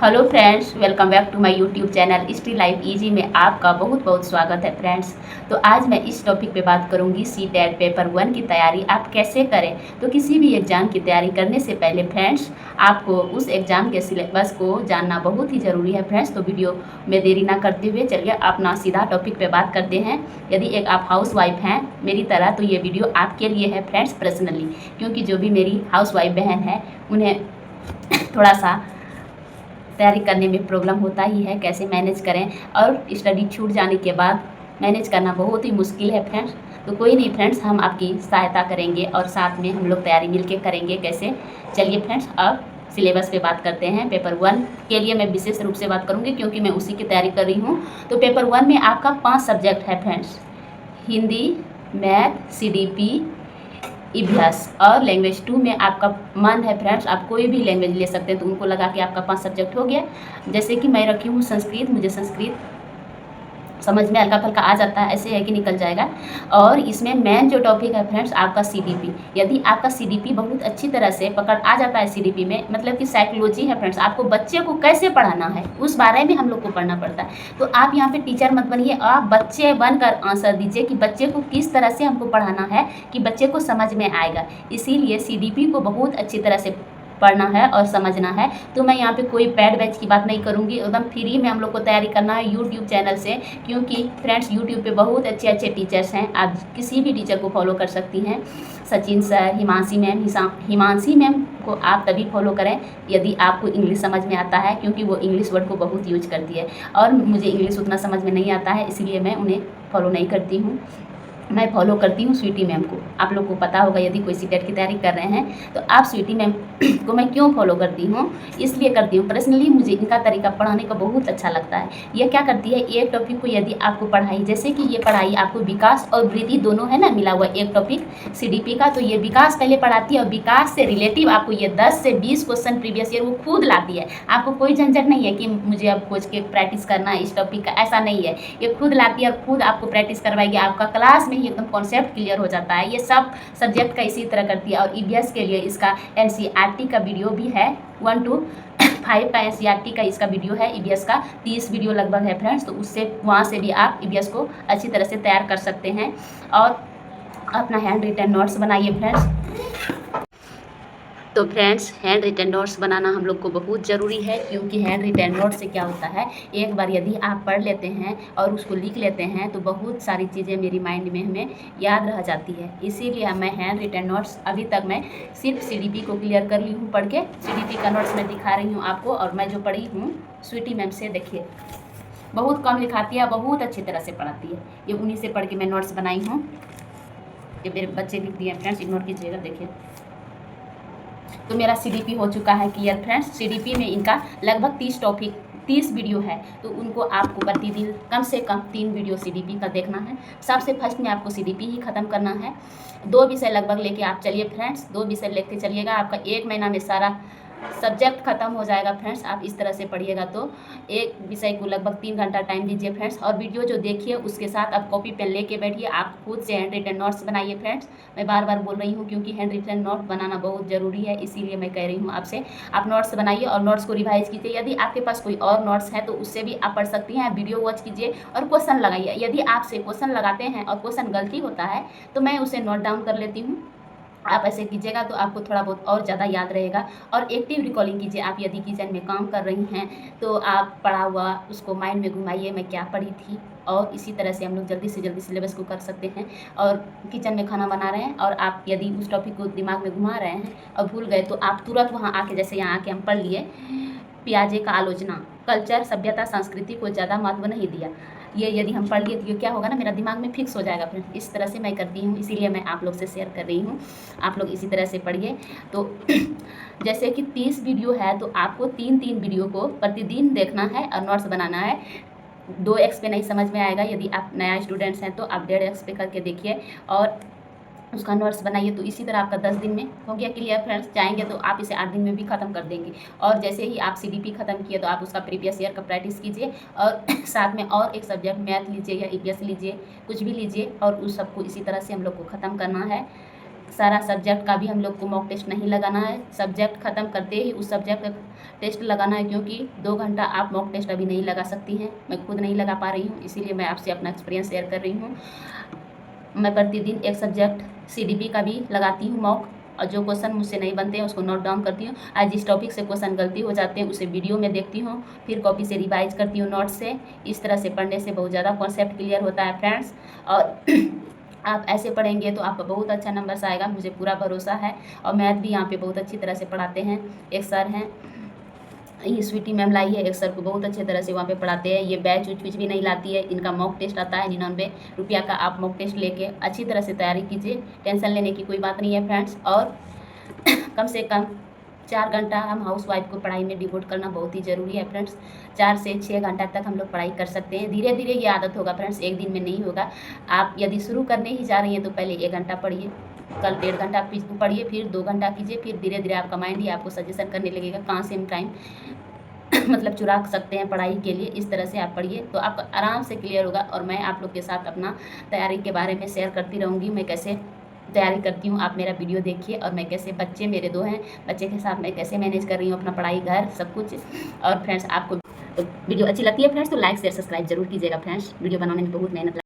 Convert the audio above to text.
Hello friends, welcome back to my YouTube channel history life easy में आपका बहुत बहुत स्वागत है फ्रेंड्स। तो आज मैं इस टॉपिक पे बात करूंगी सीटेट पेपर 1 की तैयारी आप कैसे करें। तो किसी भी एग्ज़ाम की तैयारी करने से पहले फ्रेंड्स आपको उस एग्ज़ाम के सिलेबस को जानना बहुत ही ज़रूरी है फ्रेंड्स। तो वीडियो में देरी ना करते हुए चलिए अपना सीधा टॉपिक पे बात करते हैं। यदि एक आप हाउस वाइफ हैं मेरी तरह तो ये वीडियो आपके लिए है फ्रेंड्स पर्सनली, क्योंकि जो भी मेरी हाउस वाइफ बहन है उन्हें थोड़ा सा तैयारी करने में प्रॉब्लम होता ही है, कैसे मैनेज करें और स्टडी छूट जाने के बाद मैनेज करना बहुत ही मुश्किल है फ्रेंड्स। तो कोई नहीं फ्रेंड्स, हम आपकी सहायता करेंगे और साथ में हम लोग तैयारी मिलके करेंगे कैसे। चलिए फ्रेंड्स अब सिलेबस पे बात करते हैं। पेपर 1 के लिए मैं विशेष रूप से बात करूँगी क्योंकि मैं उसी की तैयारी कर रही हूँ। तो पेपर 1 में आपका 5 सब्जेक्ट है फ्रेंड्स, हिंदी, मैथ, CDP, इतिहास और लैंग्वेज 2 में आपका मन है फ्रेंड्स आप कोई भी लैंग्वेज ले सकते हैं। तो उनको लगा के आपका 5 सब्जेक्ट हो गया। जैसे कि मैं रखी हूँ संस्कृत, मुझे संस्कृत समझ में हल्का फल्का आ जाता है, ऐसे है कि निकल जाएगा। और इसमें मेन जो टॉपिक है फ्रेंड्स आपका CDP। यदि आपका CDP बहुत अच्छी तरह से पकड़ आ जाता है CDP में, मतलब कि साइकोलॉजी है फ्रेंड्स, आपको बच्चे को कैसे पढ़ाना है उस बारे में हम लोग को पढ़ना पड़ता है। तो आप यहाँ पे टीचर मत बनिए, आप बच्चे बनकर आंसर दीजिए कि बच्चे को किस तरह से हमको पढ़ाना है कि बच्चे को समझ में आएगा। इसीलिए CDP को बहुत अच्छी तरह से पढ़ना है और समझना है। तो मैं यहाँ पे कोई पेड बैच की बात नहीं करूँगी, एकदम फ्री में हम लोग को तैयारी करना है यूट्यूब चैनल से। क्योंकि फ्रेंड्स यूट्यूब पे बहुत अच्छे अच्छे टीचर्स हैं, आप किसी भी टीचर को फॉलो कर सकती हैं। सचिन सर, हिमांशी मैम को आप तभी फॉलो करें यदि आपको इंग्लिश समझ में आता है, क्योंकि वो इंग्लिश वर्ड को बहुत यूज करती है और मुझे इंग्लिश उतना समझ में नहीं आता है, इसीलिए मैं उन्हें फॉलो नहीं करती हूँ। मैं फॉलो करती हूँ स्वीटी मैम को। आप लोग को पता होगा यदि कोई सीटेट की तैयारी कर रहे हैं तो आप स्वीटी मैम को मैं क्यों फॉलो करती हूँ, इसलिए करती हूँ पर्सनली मुझे इनका तरीका पढ़ाने का बहुत अच्छा लगता है। ये क्या करती है, एक टॉपिक को यदि आपको पढ़ाई, जैसे कि ये पढ़ाई आपको विकास और वृद्धि दोनों है ना मिला हुआ एक टॉपिक CDP का, तो ये विकास पहले पढ़ाती है और विकास से रिलेटिव आपको ये 10 से 20 क्वेश्चन प्रीवियस ईयर वो खुद लाती है। आपको कोई झंझट नहीं है कि मुझे अब खोज के प्रैक्टिस करना है इस टॉपिक का, ऐसा नहीं है। ये खुद लाती है और खुद आपको प्रैक्टिस करवाएगी, आपका क्लास में ही एकदम कॉन्सेप्ट क्लियर हो जाता है। ये सब सब्जेक्ट का इसी तरह करती है। और EVS के लिए इसका NCERT का वीडियो भी है, 1 to 5 का NCERT का इसका वीडियो है। EVS का 30 वीडियो लगभग है फ्रेंड्स, तो उससे वहाँ से भी आप EVS को अच्छी तरह से तैयार कर सकते हैं। और अपना हैंड रिटन नोट्स बनाइए फ्रेंड्स। तो फ्रेंड्स हैंड रिटन नोट्स बनाना हम लोग को बहुत ज़रूरी है, क्योंकि हैंड रिटन नोट से क्या होता है, एक बार यदि आप पढ़ लेते हैं और उसको लिख लेते हैं तो बहुत सारी चीज़ें मेरी माइंड में हमें याद रह जाती है। इसीलिए मैं हैंड रिटन नोट्स अभी तक मैं सिर्फ CDP को क्लियर कर ली हूँ पढ़ के। CDP का नोट्स मैं दिखा रही हूँ आपको, और मैं जो पढ़ी हूँ स्वीटी मैम से, देखिए बहुत कम लिखाती है, बहुत अच्छी तरह से पढ़ाती है। ये उन्हीं से पढ़ के मैं नोट्स बनाई हूँ। ये मेरे बच्चे लिख दिए फ्रेंड्स, इग्नोर कीजिएगा। देखिए तो मेरा CDP हो चुका है क्लियर फ्रेंड्स। CDP में इनका लगभग 30 वीडियो है, तो उनको आपको प्रतिदिन कम से कम 3 वीडियो CDP का देखना है। सबसे फर्स्ट में आपको CDP ही ख़त्म करना है। 2 विषय लगभग लेके आप चलिए फ्रेंड्स, 2 विषय लेके चलिएगा, आपका 1 महीना में सारा सब्जेक्ट खत्म हो जाएगा फ्रेंड्स। आप इस तरह से पढ़िएगा तो एक विषय को लगभग 3 घंटा टाइम दीजिए फ्रेंड्स। और वीडियो जो देखिए उसके साथ आप कॉपी पेन लेके बैठिए, आप खुद से हैंड रिटन नोट्स बनाइए फ्रेंड्स। मैं बार बार बोल रही हूँ क्योंकि हैंड रिटन नोट बनाना बहुत ज़रूरी है, इसीलिए मैं कह रही हूँ आपसे। आप नोट्स बनाइए और नोट्स को रिवाइज कीजिए। यदि आपके पास कोई और नोट्स है तो उससे भी आप पढ़ सकती हैं। वीडियो वॉच कीजिए और क्वेश्चन लगाइए। यदि आपसे क्वेश्चन लगाते हैं और क्वेश्चन गलती होता है तो मैं उसे नोट डाउन कर लेती हूँ। आप ऐसे कीजिएगा तो आपको थोड़ा बहुत और ज़्यादा याद रहेगा। और एक्टिव रिकॉलिंग कीजिए। आप यदि किचन में काम कर रही हैं तो आप पढ़ा हुआ उसको माइंड में घुमाइए, मैं क्या पढ़ी थी, और इसी तरह से हम लोग जल्दी से जल्दी सिलेबस को कर सकते हैं। और किचन में खाना बना रहे हैं और आप यदि उस टॉपिक को दिमाग में घुमा रहे हैं और भूल गए तो आप तुरंत वहाँ आके, जैसे यहाँ आके हम पढ़ लिए पियाजे का आलोचना, कल्चर, सभ्यता, संस्कृति को ज़्यादा महत्व नहीं दिया, ये यदि हम पढ़ लिए तो ये क्या होगा ना, मेरा दिमाग में फिक्स हो जाएगा फ्रेंड्स। इस तरह से मैं करती हूँ, इसीलिए मैं आप लोग से शेयर कर रही हूँ। आप लोग इसी तरह से पढ़िए। तो जैसे कि 30 वीडियो है तो आपको 3 वीडियो को प्रतिदिन देखना है और नोट्स बनाना है। 2x पे नहीं समझ में आएगा, यदि आप नया स्टूडेंट्स हैं तो आप 1.5x पे करके देखिए और उसका नोट्स बनाइए। तो इसी तरह आपका 10 दिन में हो गया क्लियर फ्रेंड्स। चाहेंगे तो आप इसे 8 दिन में भी ख़त्म कर देंगे। और जैसे ही आप CDP ख़त्म किए तो आप उसका प्रीवियस ईयर का प्रैक्टिस कीजिए और साथ में और एक सब्जेक्ट मैथ लीजिए या EVS लीजिए, कुछ भी लीजिए, और उस सबको इसी तरह से हम लोग को ख़त्म करना है। सारा सब्जेक्ट का भी हम लोग को मॉक टेस्ट नहीं लगाना है, सब्जेक्ट ख़त्म करते ही उस सब्जेक्ट का टेस्ट लगाना है, क्योंकि 2 घंटा आप मॉक टेस्ट अभी नहीं लगा सकती हैं। मैं खुद नहीं लगा पा रही हूँ, इसीलिए मैं आपसे अपना एक्सपीरियंस शेयर कर रही हूँ। मैं प्रतिदिन एक सब्जेक्ट CDP का भी लगाती हूँ मॉक, और जो क्वेश्चन मुझसे नहीं बनते हैं उसको नोट डाउन करती हूँ। आज जिस टॉपिक से क्वेश्चन गलती हो जाते हैं उसे वीडियो में देखती हूँ, फिर कॉपी से रिवाइज करती हूँ नोट से। इस तरह से पढ़ने से बहुत ज़्यादा कॉन्सेप्ट क्लियर होता है फ्रेंड्स, और आप ऐसे पढ़ेंगे तो आपका बहुत अच्छा नंबर आएगा, मुझे पूरा भरोसा है। और मैथ भी यहाँ पे बहुत अच्छी तरह से पढ़ाते हैं। एक सर हैं, ये स्वीटी मैम लाई है, एक सर को बहुत अच्छे तरह से वहाँ पे पढ़ाते हैं। ये बैच उच भी नहीं लाती है, इनका मॉक टेस्ट आता है 99 रुपया का। आप मॉक टेस्ट लेके अच्छी तरह से तैयारी कीजिए, टेंशन लेने की कोई बात नहीं है फ्रेंड्स। और कम से कम 4 घंटा हम हाउस वाइफ को पढ़ाई में डिवोट करना बहुत ही ज़रूरी है फ्रेंड्स। 4 से 6 घंटा तक हम लोग पढ़ाई कर सकते हैं। धीरे धीरे ये आदत होगा फ्रेंड्स, एक दिन में नहीं होगा। आप यदि शुरू करने ही जा रही हैं तो पहले 1 घंटा पढ़िए, कल 1.5 घंटा पढ़िए, फिर 2 घंटा कीजिए, फिर धीरे धीरे आपका माइंड ही आपको सजेशन करने लगेगा कहाँ से हम टाइम मतलब चुरा सकते हैं पढ़ाई के लिए। इस तरह से आप पढ़िए तो आपका आराम से क्लियर होगा। और मैं आप लोग के साथ अपना तैयारी के बारे में शेयर करती रहूँगी, मैं कैसे तैयारी करती हूँ। आप मेरा वीडियो देखिए, और मैं कैसे, बच्चे मेरे 2 हैं, बच्चे के साथ मैं कैसे मैनेज कर रही हूँ अपना पढ़ाई, घर, सब कुछ। और फ्रेंड्स आपको तो वीडियो अच्छी लगती है फ्रेंड्स तो लाइक शेयर सब्सक्राइब जरूर कीजिएगा फ्रेंड्स। वीडियो बनाने में बहुत मेहनत